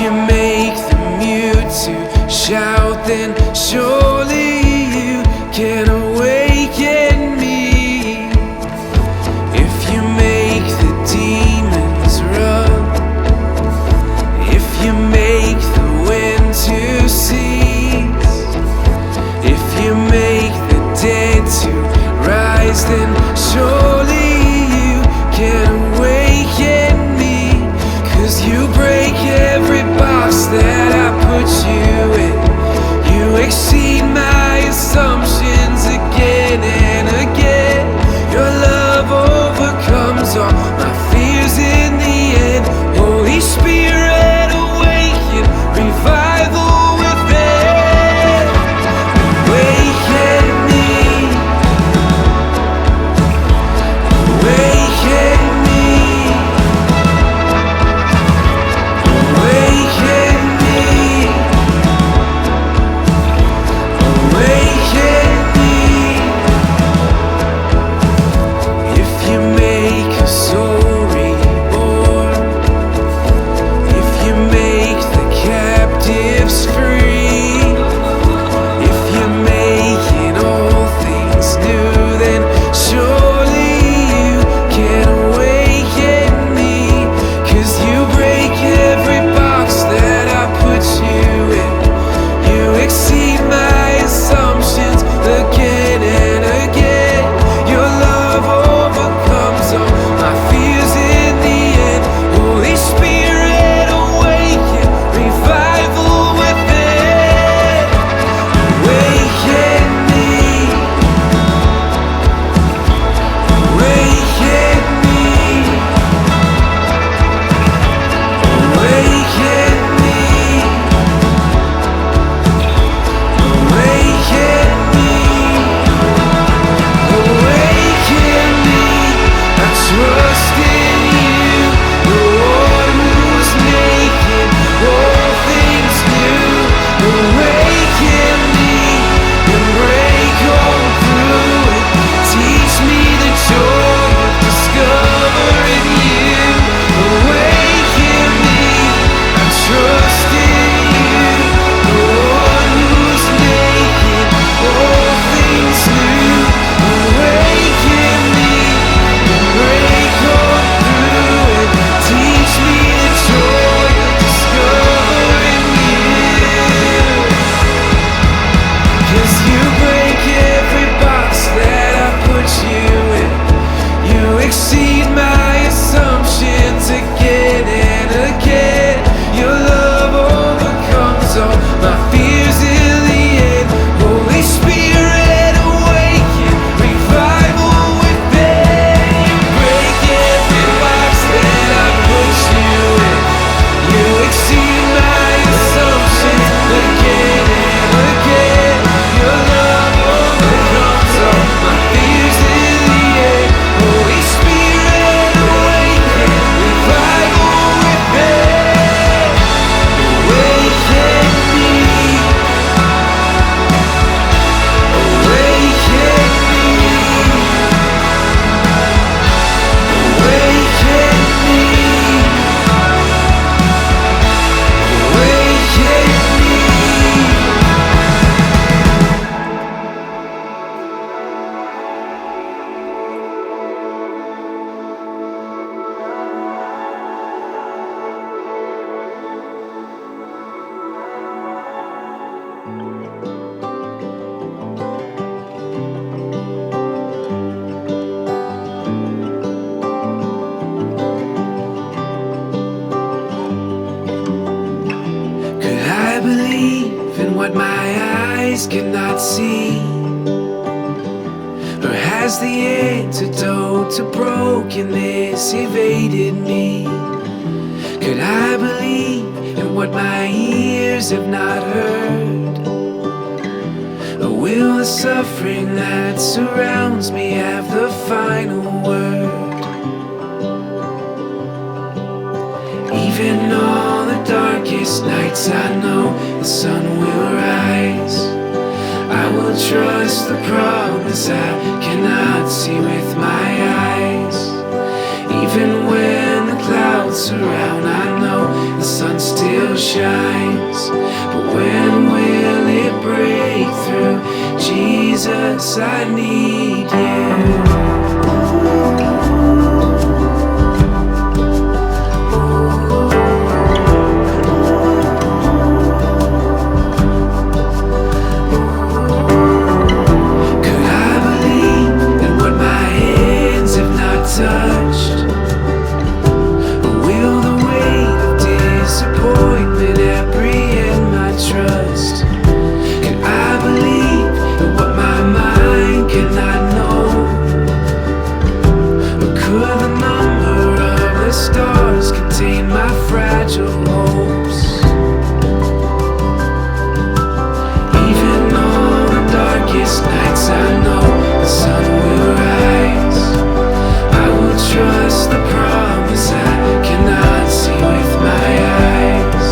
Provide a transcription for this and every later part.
you make the mute to shout, then surely you can awaken me. If you make the demons run, if you make the wind to cease, if you make the dead to rise, then surely you can awaken me. 'Cause you break every box that I put you in. You exceed my assumptions again and again. Your love overcomes all my fears in the end. Holy Spirit, awaken revival within. Awaken me. Awaken me. Awaken me. Awaken me. If you make a soul reborn, if you make the captives free, if you're making all things new, then surely you can awaken me. 'Cause you break every box that I put you in. You exceed my assumptions again and again. Your love overcomes all my fears in the end. Holy Spirit, awaken revival within. Awaken me. Awaken me. Awaken me. Awaken me. Awaken me. I trust in you, the one who's making all things new. Awaken me and break all through it. Teach me the joy of discovering you. Awaken me. I trust in you, the one who's making all things new. Awaken me and break all through it. Teach me the joy of discovering you. 'Cause you break every box that I put you in. You exceed my assumptions again and again. Your love overcomes all my fears in the end. Holy Spirit, awaken revival within. You break every box that I put you in. You exceed my assumptions again and again. Your love overcomes all my fears in the end. Holy Spirit, awaken revival within. Awaken me. Awaken me. Awaken me. Awaken me. Could I believe in what my eyes cannot see? Or has the antidote to brokenness evaded me? Could I believe in what my ears have not heard? Or will the suffering that surrounds me have the final word? Even on the darkest nights, I know the sun will rise. I will trust the promise I cannot see with my eyes. Even when the clouds surround, I know the sun still still shines. But when will it break through? Jesus, I need you. Touched? Or will the weight of disappointment apprehend my trust? Can I believe in what my mind cannot know? Or could the number of the stars contain my fragile hopes? Even on the darkest nights I know the sun will rise. Trust the promise I cannot see with my eyes.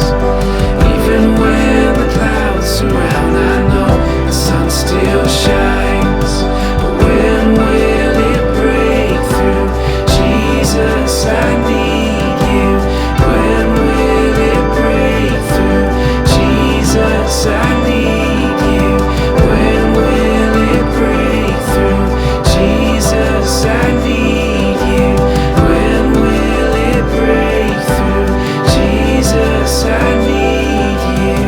Even when the clouds surround, I know the sun still shines. But when will it break through? Jesus, I need you. When will it break through? Jesus, I need you. When will it break through? Jesus, I need you. I need you.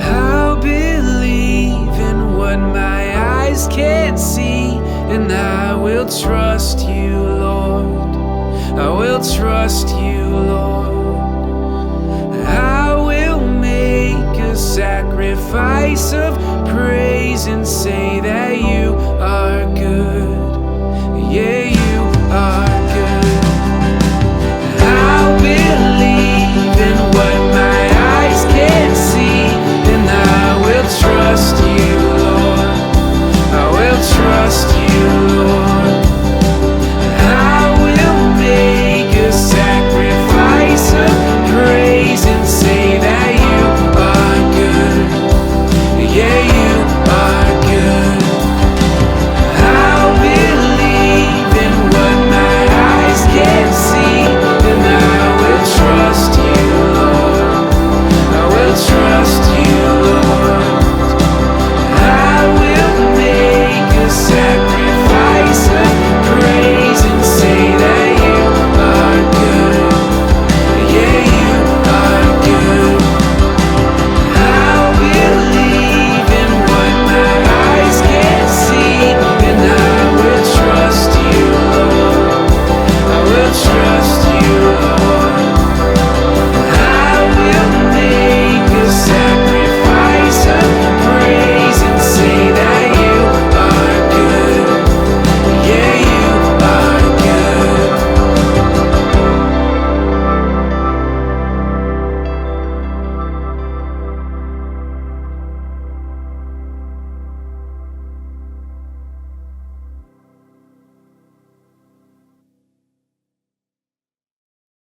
I'll believe in what my eyes can't see, and I will trust you, Lord. I will trust you, Lord. I will make a sacrifice of praise and say that you